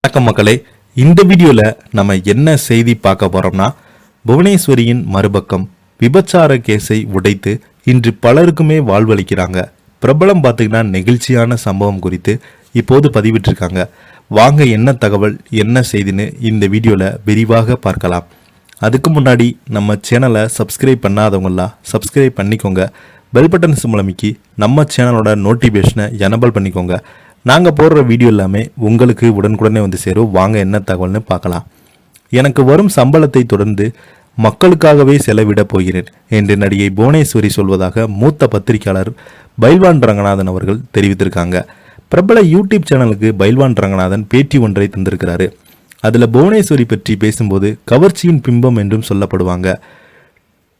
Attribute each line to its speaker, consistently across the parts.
Speaker 1: வணக்கம் மக்களே, இந்த வீடியோல நம்ம என்ன செய்தி பார்க்க போறோம்னா, புவனேஸ்வரியின் மறுபக்கம் விபச்சார கேஸை உடைத்து இன்று பலருக்குமே வாழ்வளிக்கிறாங்க. பிரபலம் பார்த்தீங்கன்னா நெகிழ்ச்சியான சம்பவம் குறித்து இப்போது பதிவிட்டிருக்காங்க. வாங்க என்ன தகவல் என்ன செய்தின்னு இந்த வீடியோல விரிவாக பார்க்கலாம். அதுக்கு முன்னாடி நம்ம சேனலை சப்ஸ்கிரைப் பண்ணாதவங்களா சப்ஸ்கிரைப் பண்ணிக்கோங்க. பெல் பட்டன் சிம்பளமிக்கி நம்ம சேனலோட நோட்டிஃபிகேஷனை எனபிள் பண்ணிக்கோங்க. நாங்கள் போடுற வீடியோ எல்லாமே உங்களுக்கு உடனுக்குடனே வந்து சேரும். வாங்க என்ன தகவல்னு பார்க்கலாம். எனக்கு வரும் சம்பளத்தை தொடர்ந்து மக்களுக்காகவே செலவிட போகிறேன் என்று நடிகை புவனேஸ்வரி சொல்வதாக மூத்த பத்திரிகையாளர் பைல்வான் ரங்கநாதன் அவர்கள் தெரிவித்திருக்காங்க. பிரபல யூடியூப் சேனலுக்கு பைல்வான் ரங்கநாதன் பேட்டி ஒன்றை தந்திருக்கிறாரு. அதில் புவனேஸ்வரி பற்றி பேசும்போது கவர்ச்சியின் பிம்பம் என்றும் சொல்லப்படுவாங்க.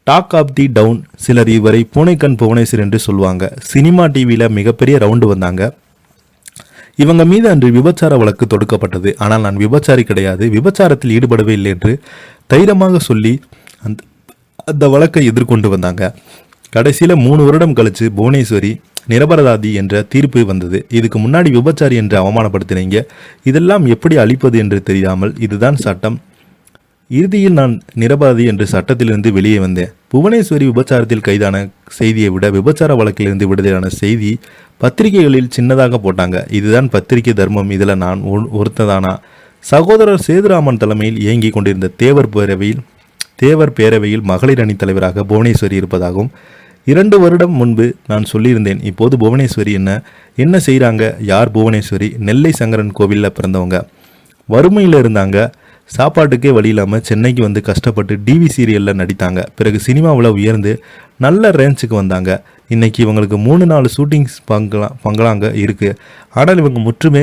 Speaker 1: டாக் ஆஃப் தி டவுன், சிலர் இவரை பூனைக்கண் புவனேஸ்வரி என்று சொல்லுவாங்க. சினிமா டிவியில் மிகப்பெரிய ரவுண்டு வந்தாங்க. இவங்க மீது அன்று விபச்சார வழக்கு தொடுக்கப்பட்டது. ஆனால் நான் விபச்சாரி கிடையாது, விபச்சாரத்தில் ஈடுபடவே இல்லை என்று தைரியமாக சொல்லி அந்த வழக்கை எதிர்கொண்டு வந்தாங்க. கடைசியில் 3 வருடம் கழிச்சு புவனேஸ்வரி நிரபராதி என்ற தீர்ப்பு வந்தது. இதுக்கு முன்னாடி விபச்சாரி என்று அவமானப்படுத்தினீங்க, இதெல்லாம் எப்படி அழிப்பது என்று தெரியாமல் இதுதான் சட்டம். இறுதியில் நான் நிரபராதி என்று சட்டத்திலிருந்து வெளியே வந்தேன். புவனேஸ்வரி விபச்சாரத்தில் கைதான செய்தியை விட விபச்சார வழக்கிலிருந்து விடுதலையான செய்தி பத்திரிகைகளில் சின்னதாக போட்டாங்க. இதுதான் பத்திரிகை தர்மம். இதில் நான் ஒருத்ததானா? சகோதரர் சேதுராமன் தலைமையில் இயங்கி கொண்டிருந்த தேவர் பேரவையில் மகளிர் அணி தலைவராக புவனேஸ்வரி இருப்பதாகவும் 2 வருடம் முன்பு நான் சொல்லியிருந்தேன். இப்போது புவனேஸ்வரி என்ன செய்கிறாங்க? யார் புவனேஸ்வரி? நெல்லை சங்கரன் கோவிலில் பிறந்தவங்க. வறுமையில் இருந்தாங்க. சாப்பாட்டுக்கே வழி இல்லாமல் சென்னைக்கு வந்து கஷ்டப்பட்டு டிவி சீரியலில் நடித்தாங்க. பிறகு சினிமாவில் உயர்ந்து நல்ல ரேஞ்சுக்கு வந்தாங்க. இன்றைக்கி இவங்களுக்கு 3-4 ஷூட்டிங்ஸ் பங்களாங்க இருக்குது. ஆனால் இவங்க முற்றுமே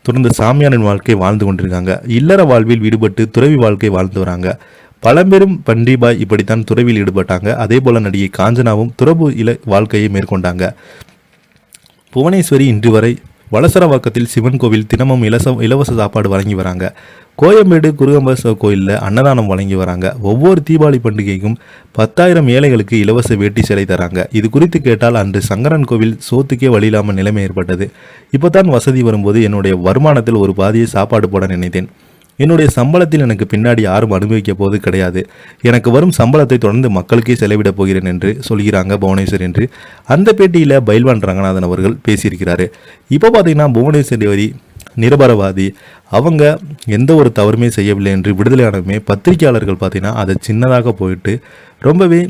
Speaker 1: தொடர்ந்து சாமியாரின் வாழ்க்கை வாழ்ந்து கொண்டிருக்காங்க. இல்லற வாழ்வில் ஈடுபட்டு துறவி வாழ்க்கை வாழ்ந்து வராங்க. பழம்பெரும் பண்டிபாய் இப்படித்தான் துறவியில் ஈடுபட்டாங்க. அதே போல் நடிகை காஞ்சனாவும் துறவு வாழ்க்கையை மேற்கொண்டாங்க. புவனேஸ்வரி இன்று வரை வலசரவாக்கத்தில் சிவன் கோவில் தினமும் இலவச சாப்பாடு வழங்கி வராங்க. கோயம்பேடு குருகம்பேஸ்வரர் கோயிலில் அன்னதானம் வழங்கி வராங்க. ஒவ்வொரு தீபாவளி பண்டிகைக்கும் 10,000 ஏழைகளுக்கு இலவச வேட்டி சிலை தராங்க. இது குறித்து கேட்டால் அன்று சங்கரன் கோவில் சோத்துக்கே வழியில்லாமல் நிலைமை ஏற்பட்டது. இப்போ தான் வசதி வரும்போது என்னுடைய வருமானத்தில் ஒரு பாதியை சாப்பாடு போட நினைத்தேன். என்னுடைய சம்பளத்தில் எனக்கு பின்னாடி யாரும் அனுபவிக்க போது கிடையாது. எனக்கு வரும் சம்பளத்தை தொடர்ந்து மக்களுக்கே செலவிடப் போகிறேன் என்று சொல்கிறாங்க புவனேஸ்வரி என்று அந்த பேட்டியில் பைல்வான் ரங்கநாதன் அவர்கள் பேசியிருக்கிறாரு. இப்போ பார்த்தீங்கன்னா புவனேஸ்வரி நிரபராதி, அவங்க எந்த ஒரு தவறுமே செய்யவில்லை என்று விடுதலையானதுமே பத்திரிகையாளர்கள் பார்த்தீங்கன்னா அதை சின்னதாக போயிட்டு ரொம்பவே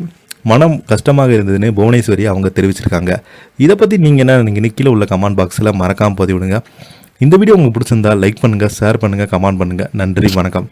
Speaker 1: மனம் கஷ்டமாக இருந்ததுன்னு புவனேஸ்வரி அவங்க தெரிவிச்சிருக்காங்க. இதை பற்றி நீங்கள் என்ன கீழே உள்ள கமெண்ட் பாக்ஸில் மறக்காமல் பதிவிடுங்க. இந்த வீடியோ உங்களுக்கு பிடிச்சிருந்தா லைக் பண்ணுங்கள், ஷேர் பண்ணுங்கள், கமெண்ட் பண்ணுங்கள். நன்றி, வணக்கம்.